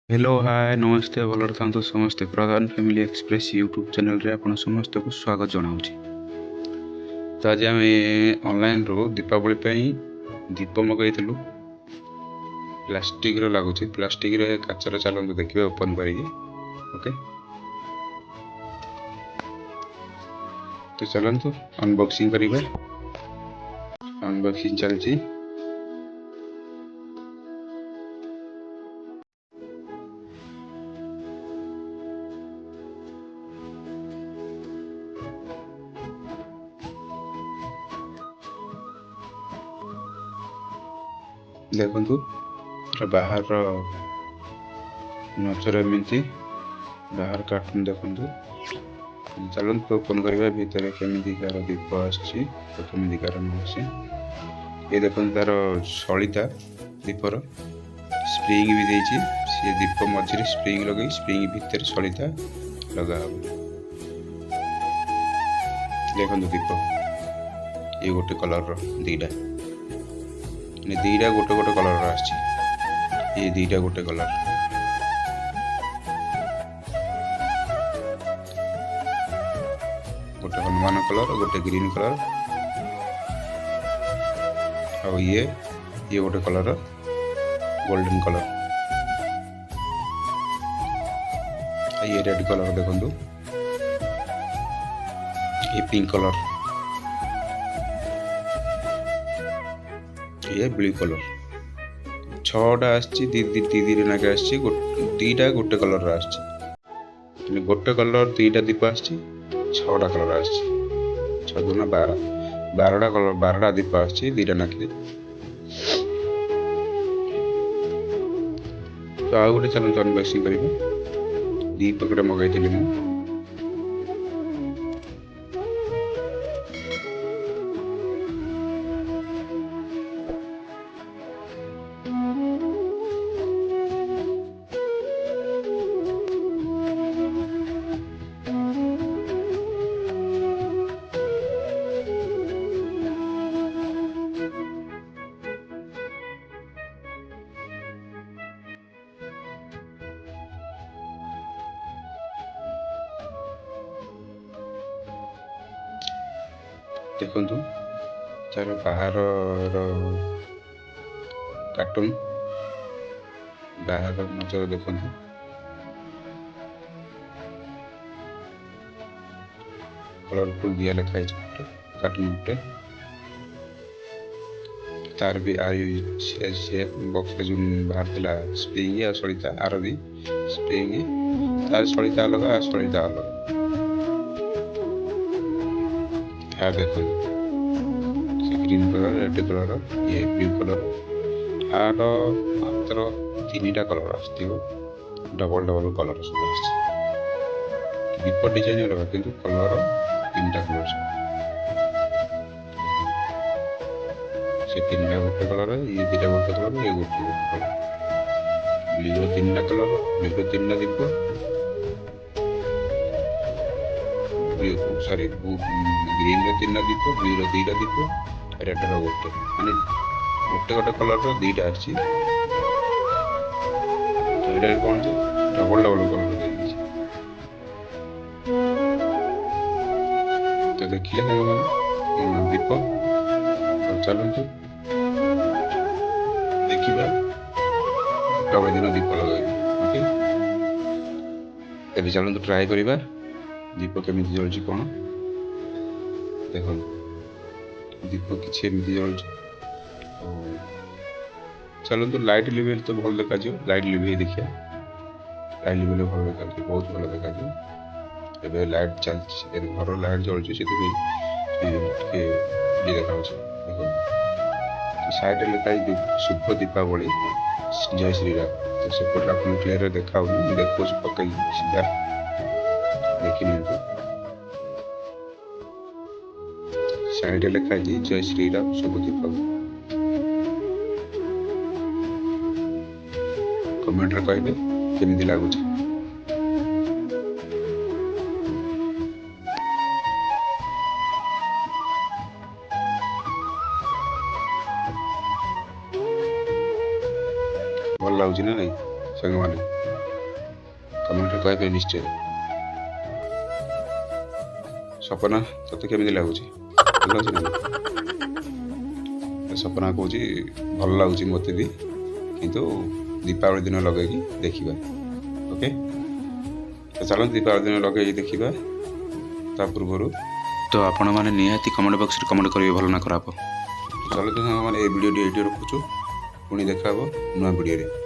Hello hi नमस्ते भलରେ ଥାନ୍ତୁ ସମସ୍ତେ ପ୍ରଧାନ ଫ୍ୟାମିଲି ଏକ୍ସପ୍ରେସ୍ ୟୁଟ୍ୟୁବ୍ ଚ୍ୟାନେଲରେ ଆପଣ ସମସ୍ତଙ୍କୁ ସ୍ୱାଗତ ଜଣାଉଛି। ତ ଆଜି ଆମେ ଅନଲାଇନରୁ ଦୀପାବଳି ପାଇଁ ଦୀପ ମଗାଇଥିଲୁ। ପ୍ଲାଷ୍ଟିକର ଲାଗୁଛି, ପ୍ଲାଷ୍ଟିକରେ କାଚର ଚାଲନ୍ତୁ ଦେଖିବେ ଓପନ୍ କରିକି। ଓକେ, ତ ଚାଲନ୍ତୁ ଅନବକ୍ସିଂ କରିବା। ଅନବକ୍ସିଂ ଚାଲିଛି। ଦେଖନ୍ତୁ ବାହାର ନଜର ଏମିତି, ବାହାର କାର୍ଟୁନ ଦେଖନ୍ତୁ। ଚାଲନ୍ତୁ ଓପନ୍ କରିବା ଭିତରେ କେମିତିକାର ଦୀପ ଆସିଛି ତ କେମିତିକାର ନଉଛି। ଏ ଦେଖନ୍ତୁ ତାର ସଳିତା ଦୀପର ସ୍ପ୍ରିଙ୍ଗ ବି ଦେଇଛି। ସେ ଦୀପ ମଝିରେ ସ୍ପ୍ରିଙ୍ଗ ଲଗେଇ ସ୍ପ୍ରିଙ୍ଗ ଭିତରେ ସଳିତା ଲଗା ହବ। ଦେଖନ୍ତୁ ଦୀପ ଏ ଗୋଟେ କଲରର ଦିଟା ଗୋଟେ କଲରର ଆସିଛି। ଏ ଦିଟା ଗୋଟେ କଲର, ଗୋଟେ ହନୁମାନ କଲର, ଗୋଟେ ଗ୍ରୀନ କଲର, ଆଉ ଇଏ ଗୋଟେ କଲର ଗୋଲ୍ଡେନ କଲର, ଇଏ ରେଡ୍ କଲର ଦେଖନ୍ତୁ, ये पिंक कलर, ये ब्लू कलर। छटा आसची दी नाके आसची, दीटा गोटे कलर आसची। गोटे कलर दीटा दीप आसची, छटा कलर आसची। 6 दूना 12टा कलर, 12टा दीप आसची दीटा नाके। तो आ गोटे चलते अनबॉक्सिंग करिबा। दी पैकेट मगाइथिली मु। देखु तार बाहर कार्टून, बाहर नजर देखु, कलरफुल दिया लिखाई कार्टून गोटे। तार भी बॉक्स जो बाहर स्प्रिंग आ सलिता, आर भी स्प्रिंग, तार सलिता अलग आ सलिता अलग। देखो ग्रीन कलर, रेड कलर, ये ब्लू कलर, आर मात्र 3टा कलर आसो, डबल डबल कलर सब दीप डिजाइन अलग कि कलर 3टा कलर से 3टा गोटे कलर, ये 2टा गोटे कलर, ये गोटे कलर। ब्लू 3टा कलर, ब्लू 3टा दीप, सॉरी ग्रीन 3टा दीप, ब्लू 2टा दीप, रेड गोटे, माने गोटे गोटे कलर 2टा आछि। तो ये कौन डबल डबल कलर दे। तो देखिए दीप, तो चलते देखा दीपावली दिन दीप लगे। ओके, तभी चलते ट्राए करवा दीप केमी जलुची कौन। देख दीप किसी जलुची। चलते लाइट लिभेल तो भल देखा, लाइट लिभे देखिए। लाइट लिभेल भल देखा, बहुत भल देखा। एबे लाइट चलती, घर लाइट जलुची से देखा। साइड लिखा शुभ दीपावली जय श्रीराम। तो सेपट आप क्लीयर देखा, देखो पकई सीधा देखी साइड लिखा जय श्रीराम शुभ दीपावली। कमेंट कहले केमिति लागुछ। भल लगुच ना नहीं? ସାଙ୍ଗମାନେ କମେଣ୍ଟରେ କହିବେ ନିଶ୍ଚୟ। ସପନା ତତେ କେମିତି ଲାଗୁଛି? ଭଲ ଲାଗୁଛି ନା? ସପନା କହୁଛି ଭଲ ଲାଗୁଛି ମୋତେ ବି, କିନ୍ତୁ ଦୀପାବଳି ଦିନ ଲଗେଇକି ଦେଖିବା। ଓକେ, ତ ଚାଲନ୍ତୁ ଦୀପାବଳି ଦିନ ଲଗେଇକି ଦେଖିବା। ତା ପୂର୍ବରୁ ତ ଆପଣମାନେ ନିହାତି କମେଣ୍ଟ ବକ୍ସରେ କମେଣ୍ଟ କରିବେ ଭଲ ନା ଖରାପ। ଚାଲନ୍ତୁ ସାଙ୍ଗମାନେ, ଏ ଭିଡ଼ିଓଟି ଏଇଠି ରଖୁଛୁ, ପୁଣି ଦେଖା ହେବ ନୂଆ ଭିଡ଼ିଓରେ।